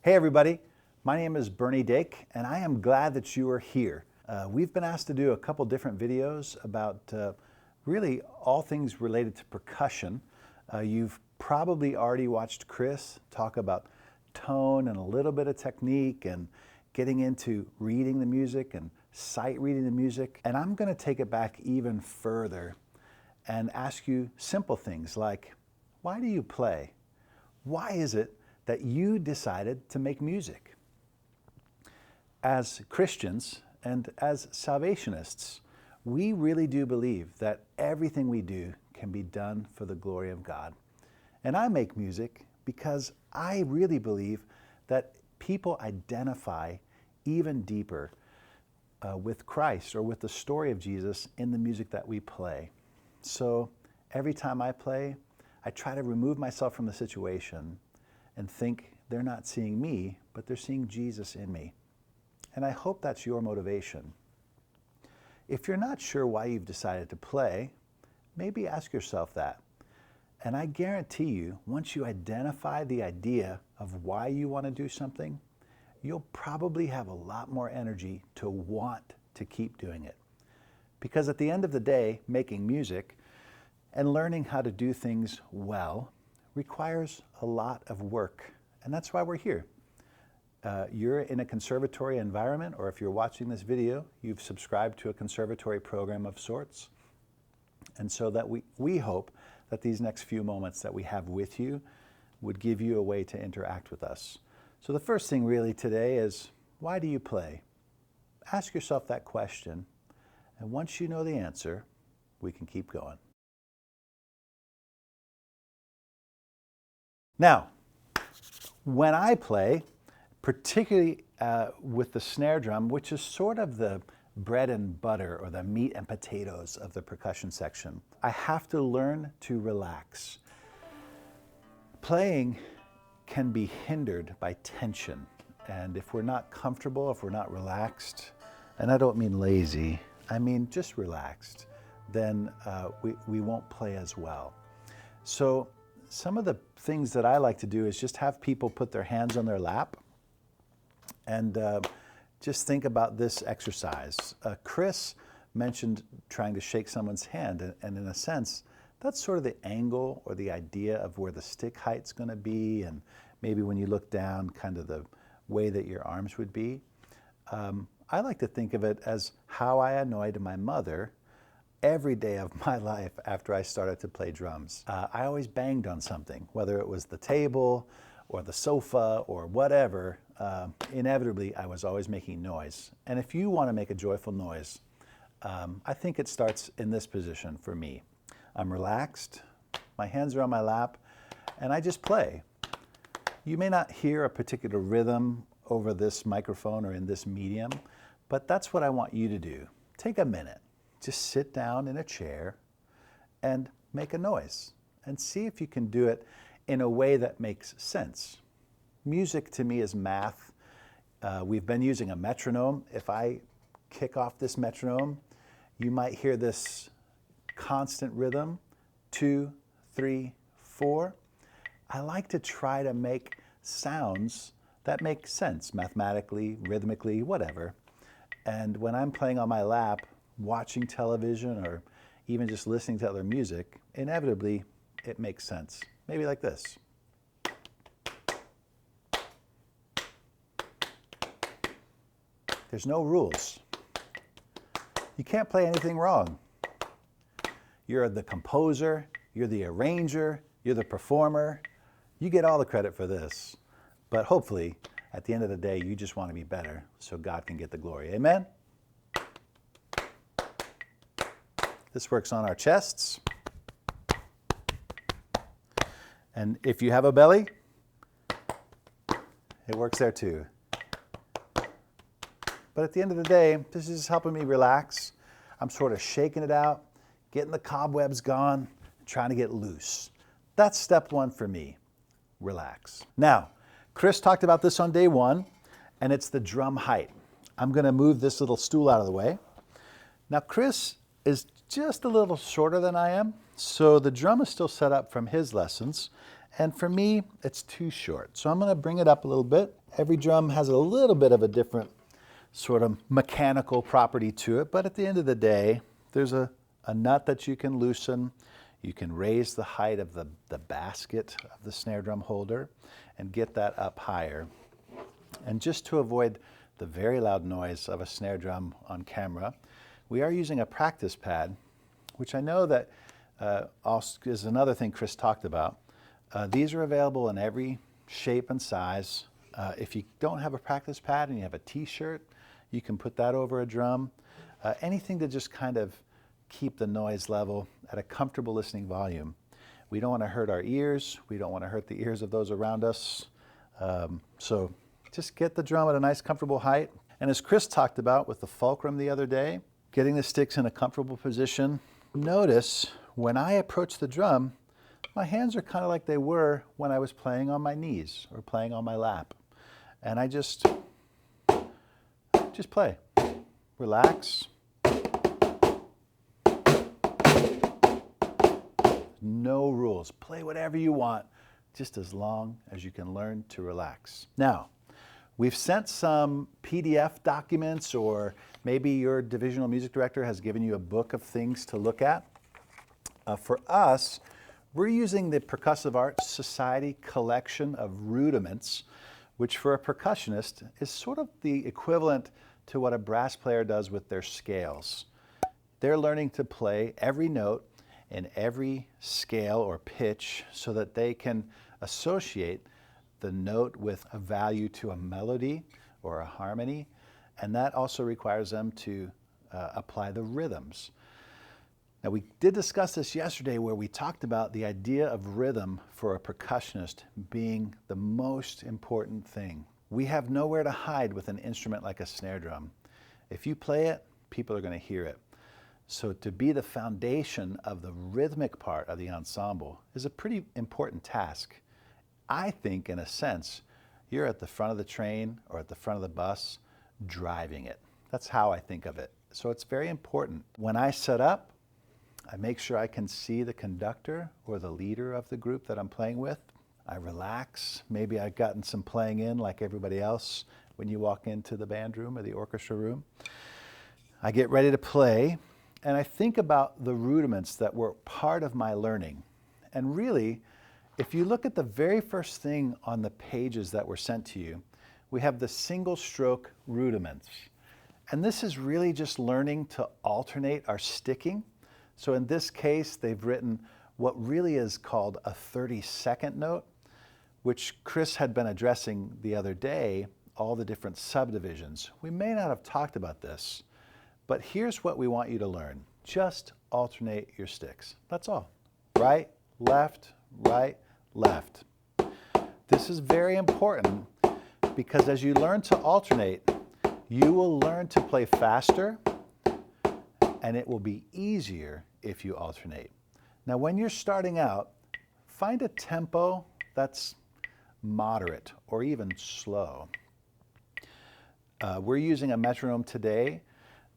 Hey everybody, my name is Bernie Dake and I am glad that you are here. We've been asked to do a couple different videos about really all things related to percussion. You've probably already watched Chris talk about tone and a little bit of technique and getting into reading the music and sight reading the music. And I'm going to take it back even further and ask you simple things like, why do you play? Why is it that you decided to make music? As Christians and as salvationists, we really do believe that everything we do can be done for the glory of God. And I make music because I really believe that people identify even deeper with Christ or with the story of Jesus in the music that we play. So every time I play, I try to remove myself from the situation and think they're not seeing me, but they're seeing Jesus in me. And I hope that's your motivation. If you're not sure why you've decided to play, maybe ask yourself that. And I guarantee you, once you identify the idea of why you want to do something, you'll probably have a lot more energy to want to keep doing it. Because at the end of the day, making music and learning how to do things well requires a lot of work, and that's why we're here. You're in a conservatory environment, or if you're watching this video, you've subscribed to a conservatory program of sorts. And so that we hope that these next few moments that we have with you would give you a way to interact with us. So the first thing really today is, why do you play? Ask yourself that question, and once you know the answer, we can keep going. Now, when I play, particularly with the snare drum, which is sort of the bread and butter or the meat and potatoes of the percussion section, I have to learn to relax. Playing can be hindered by tension, and if we're not comfortable, if we're not relaxed, and I don't mean lazy, I mean just relaxed, then we won't play as well. So some of the things that I like to do is just have people put their hands on their lap and just think about this exercise. Chris mentioned trying to shake someone's hand, and in a sense, that's sort of the angle or the idea of where the stick height's going to be, and maybe when you look down, kind of the way that your arms would be. I like to think of it as how I annoyed my mother every day of my life after I started to play drums. I always banged on something, whether it was the table or the sofa or whatever. Inevitably, I was always making noise. And if you want to make a joyful noise, I think it starts in this position for me. I'm relaxed, my hands are on my lap, and I just play. You may not hear a particular rhythm over this microphone or in this medium, but that's what I want you to do. Take a minute. Just sit down in a chair and make a noise and see if you can do it in a way that makes sense. Music to me is math. We've been using a metronome. If I kick off this metronome, you might hear this constant rhythm, 2, 3, 4. I like to try to make sounds that make sense mathematically, rhythmically, whatever. And when I'm playing on my lap, watching television or even just listening to other music, inevitably it makes sense. Maybe like this. There's no rules. You can't play anything wrong. You're the composer, you're the arranger, you're the performer. You get all the credit for this. But hopefully, at the end of the day, you just want to be better so God can get the glory. Amen? This works on our chests. And if you have a belly, it works there too. But at the end of the day, this is helping me relax. I'm sort of shaking it out, getting the cobwebs gone, trying to get loose. That's step one for me, relax. Now, Chris talked about this on day one, and it's the drum height. I'm going to move this little stool out of the way. Now, Chris is just a little shorter than I am, so the drum is still set up from his lessons, and for me, it's too short. So I'm going to bring it up a little bit Every drum has a little bit of a different sort of mechanical property to it, but at the end of the day, there's a nut that you can loosen. You can raise the height of the basket of the snare drum holder and get that up higher. And just to avoid the very loud noise of a snare drum on camera, we are using a practice pad, which I know that also is another thing Chris talked about. These are available in every shape and size. If you don't have a practice pad and you have a t-shirt, you can put that over a drum. Anything to just kind of keep the noise level at a comfortable listening volume. We don't want to hurt our ears. We don't want to hurt the ears of those around us. So just get the drum at a nice comfortable height. And as Chris talked about with the fulcrum the other day, getting the sticks in a comfortable position. Notice when I approach the drum, my hands are kind of like they were when I was playing on my knees or playing on my lap. And I just play, relax. No rules, play whatever you want, just as long as you can learn to relax. Now, we've sent some PDF documents, or maybe your divisional music director has given you a book of things to look at. For us, we're using the Percussive Arts Society collection of rudiments, which for a percussionist is sort of the equivalent to what a brass player does with their scales. They're learning to play every note in every scale or pitch so that they can associate the note with a value to a melody or a harmony, and that also requires them to apply the rhythms. Now, we did discuss this yesterday where we talked about the idea of rhythm for a percussionist being the most important thing. We have nowhere to hide with an instrument like a snare drum. If you play it, people are going to hear it. So to be the foundation of the rhythmic part of the ensemble is a pretty important task. I think, in a sense, you're at the front of the train or at the front of the bus driving it. That's how I think of it. So it's very important. When I set up, I make sure I can see the conductor or the leader of the group that I'm playing with. I relax. Maybe I've gotten some playing in like everybody else when you walk into the band room or the orchestra room. I get ready to play, and I think about the rudiments that were part of my learning. And really, if you look at the very first thing on the pages that were sent to you, we have the single stroke rudiments. And this is really just learning to alternate our sticking. So in this case, they've written what really is called a 30-second note, which Chris had been addressing the other day, all the different subdivisions. We may not have talked about this, but here's what we want you to learn. Just alternate your sticks. That's all. Right, left, left. This is very important because as you learn to alternate, you will learn to play faster, and it will be easier if you alternate. Now, when you're starting out, find a tempo that's moderate or even slow. We're using a metronome today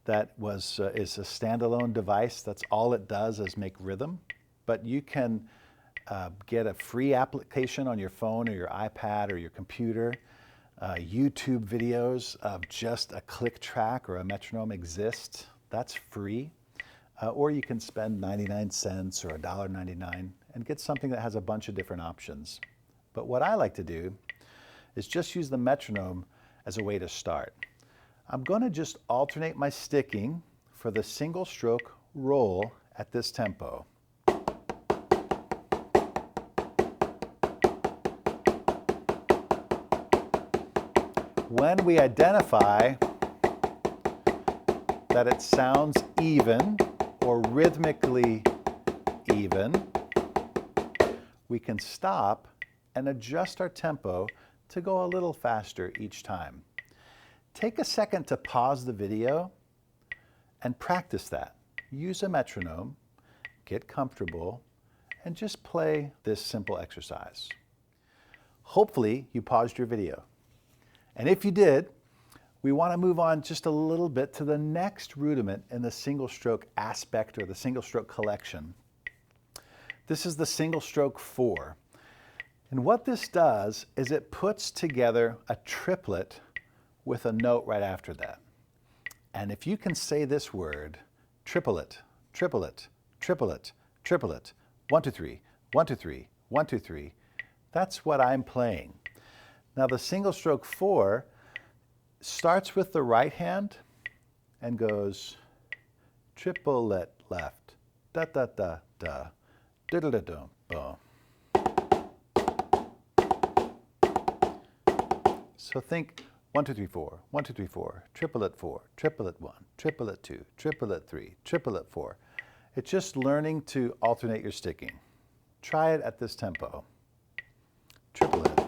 that is a standalone device. That's all it does is make rhythm. But you can get a free application on your phone or your iPad or your computer. YouTube videos of just a click track or a metronome exist. That's free. Or you can spend 99 cents or $1.99 and get something that has a bunch of different options. But what I like to do is just use the metronome as a way to start. I'm going to just alternate my sticking for the single stroke roll at this tempo. When we identify that it sounds even or rhythmically even, we can stop and adjust our tempo to go a little faster each time. Take a second to pause the video and practice that. Use a metronome, get comfortable, and just play this simple exercise. Hopefully you paused your video. And if you did, we want to move on just a little bit to the next rudiment in the single stroke aspect or the single stroke collection. This is the single stroke 4. And what this does is it puts together a triplet with a note right after that. And if you can say this word, triplet, triplet, triplet, triplet, 1, 2, 3, 1, 2, 3, 1, 2, 3, that's what I'm playing. Now the single stroke 4 starts with the right hand and goes triplet left, da da da da, diddle da dum boom. So think 1, 2, 3, 4, 1, 2, 3, 4, triplet 4, triplet 1, triplet 2, triplet 3, triplet 4. It's just learning to alternate your sticking. Try it at this tempo. Triplet.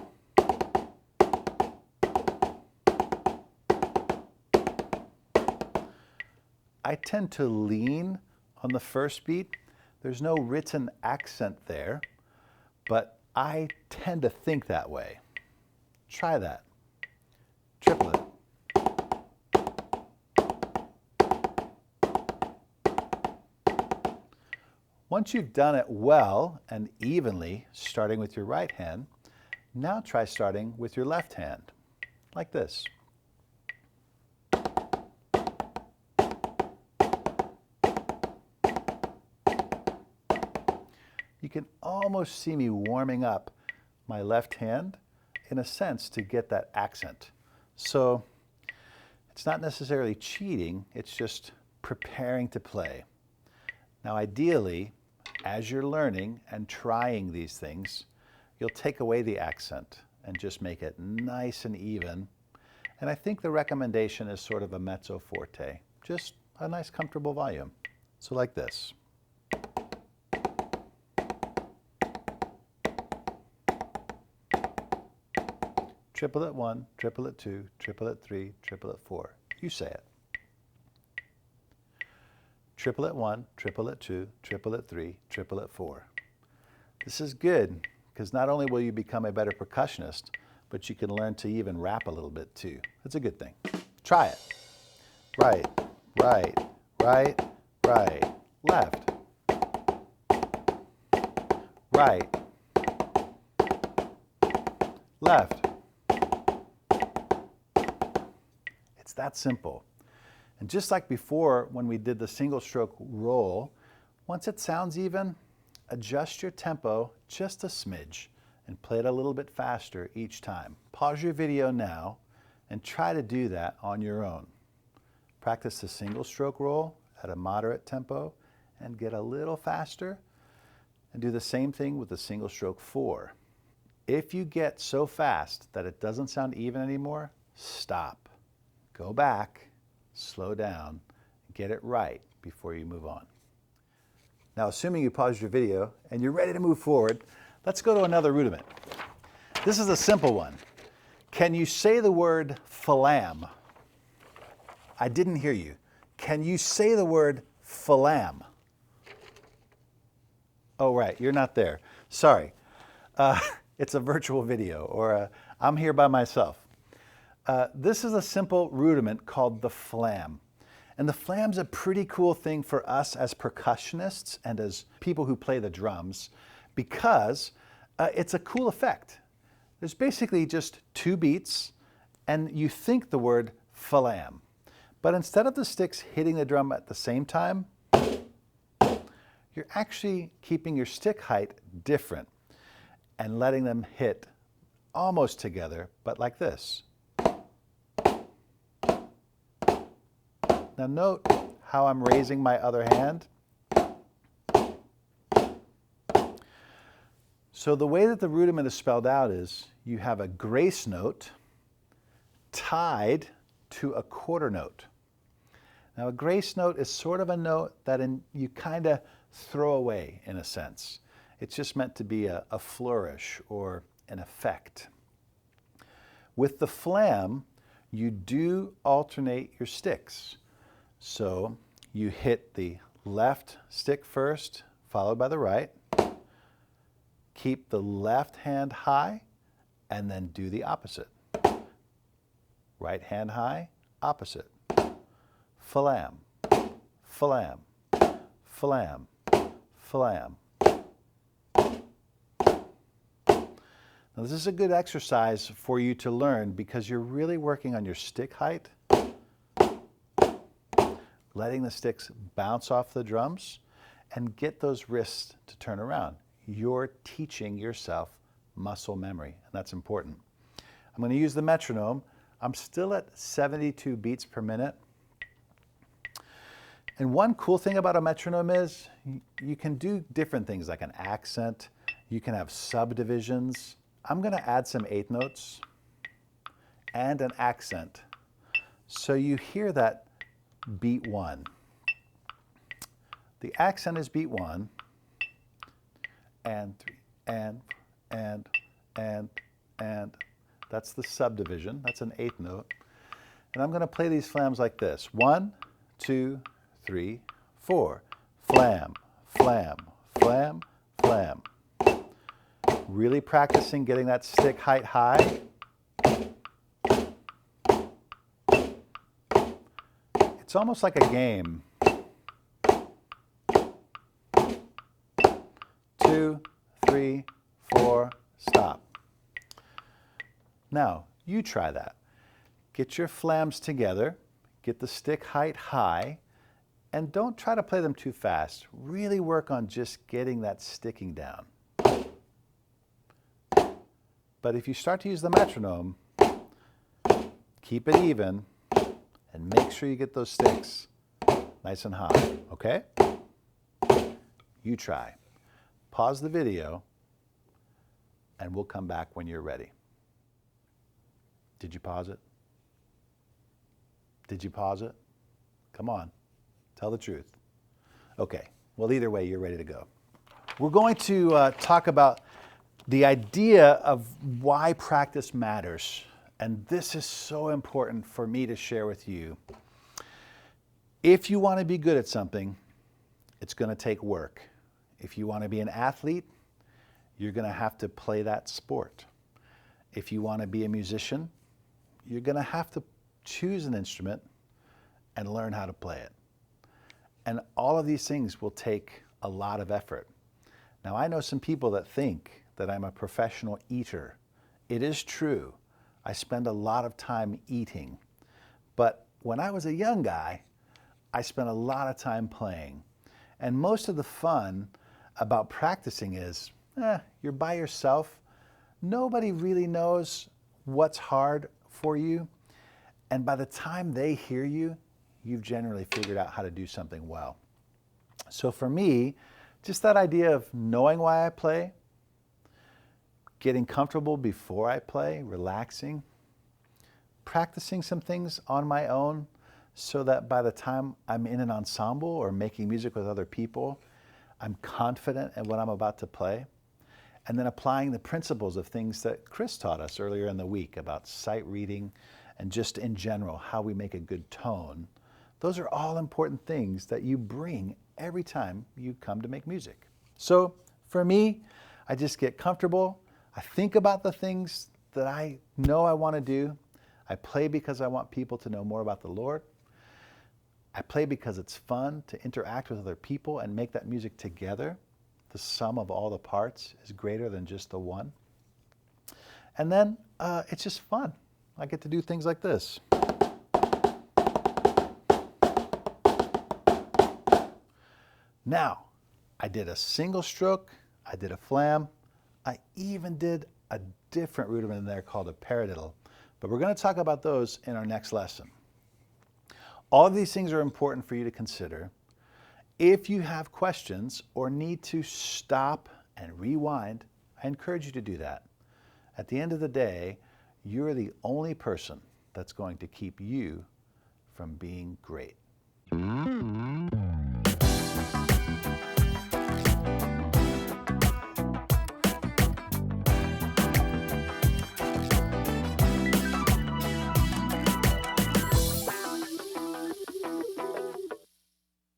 I tend to lean on the first beat. There's no written accent there, but I tend to think that way. Try that. Triplet. Once you've done it well and evenly, starting with your right hand, now try starting with your left hand, like this. You can almost see me warming up my left hand, in a sense, to get that accent. So it's not necessarily cheating, it's just preparing to play. Now ideally, as you're learning and trying these things, you'll take away the accent and just make it nice and even. And I think the recommendation is sort of a mezzo forte, just a nice comfortable volume. So like this. Triplet 1, triplet 2, triplet 3, triplet 4. You say it. Triplet 1, triplet 2, triplet 3, triplet 4. This is good because not only will you become a better percussionist, but you can learn to even rap a little bit too. It's a good thing. Try it. Right, right, right, right, left. Right, left. It's that simple. And just like before when we did the single stroke roll, once it sounds even, adjust your tempo just a smidge and play it a little bit faster each time. Pause your video now and try to do that on your own. Practice the single stroke roll at a moderate tempo and get a little faster, and do the same thing with the single stroke 4. If you get so fast that it doesn't sound even anymore, stop. Go back, slow down, get it right before you move on. Now, assuming you paused your video and you're ready to move forward, let's go to another rudiment. This is a simple one. Can you say the word Flam? I didn't hear you. Can you say the word Flam? Oh, right, you're not there. Sorry. It's a virtual video, or I'm here by myself. This is a simple rudiment called the flam. And the flam's a pretty cool thing for us as percussionists and as people who play the drums, because it's a cool effect. There's basically just 2 beats, and you think the word flam. But instead of the sticks hitting the drum at the same time, you're actually keeping your stick height different and letting them hit almost together, but like this. Now note how I'm raising my other hand. So the way that the rudiment is spelled out is you have a grace note tied to a quarter note. Now a grace note is sort of a note that you kind of throw away in a sense. It's just meant to be a flourish or an effect. With the flam, you do alternate your sticks. So you hit the left stick first, followed by the right. Keep the left hand high, and then do the opposite. Right hand high, opposite. Flam, flam, flam, flam. Now, this is a good exercise for you to learn because you're really working on your stick height, letting the sticks bounce off the drums and get those wrists to turn around. You're teaching yourself muscle memory, and that's important. I'm going to use the metronome. I'm still at 72 beats per minute. And one cool thing about a metronome is you can do different things like an accent. You can have subdivisions. I'm going to add some eighth notes and an accent. So you hear that beat 1. The accent is beat 1, and 3, and. That's the subdivision. That's an eighth note. And I'm going to play these flams like this. 1, 2, 3, 4. Flam, flam, flam, flam. Really practicing getting that stick height high. It's almost like a game. 2, 3, 4, stop. Now, you try that. Get your flams together, get the stick height high, and don't try to play them too fast. Really work on just getting that sticking down. But if you start to use the metronome, keep it even and make sure you get those sticks nice and high, okay? You try. Pause the video and we'll come back when you're ready. Did you pause it? Did you pause it? Come on, tell the truth. Okay, well, either way, you're ready to go. We're going to talk about the idea of why practice matters. And this is so important for me to share with you. If you want to be good at something, it's going to take work. If you want to be an athlete, you're going to have to play that sport. If you want to be a musician, you're going to have to choose an instrument and learn how to play it. And all of these things will take a lot of effort. Now, I know some people that think that I'm a professional eater. It is true. I spend a lot of time eating. But when I was a young guy, I spent a lot of time playing. And most of the fun about practicing is, you're by yourself. Nobody really knows what's hard for you. And by the time they hear you, you've generally figured out how to do something well. So for me, just that idea of knowing why I play, getting comfortable before I play, relaxing, practicing some things on my own so that by the time I'm in an ensemble or making music with other people, I'm confident in what I'm about to play. And then applying the principles of things that Chris taught us earlier in the week about sight reading and just in general, how we make a good tone. Those are all important things that you bring every time you come to make music. So for me, I just get comfortable. I think about the things that I know I want to do. I play because I want people to know more about the Lord. I play because it's fun to interact with other people and make that music together. The sum of all the parts is greater than just the one. And then it's just fun. I get to do things like this. Now, I did a single stroke, I did a flam, I even did a different rudiment in there called a paradiddle. But we're going to talk about those in our next lesson. All of these things are important for you to consider. If you have questions or need to stop and rewind, I encourage you to do that. At the end of the day, you're the only person that's going to keep you from being great.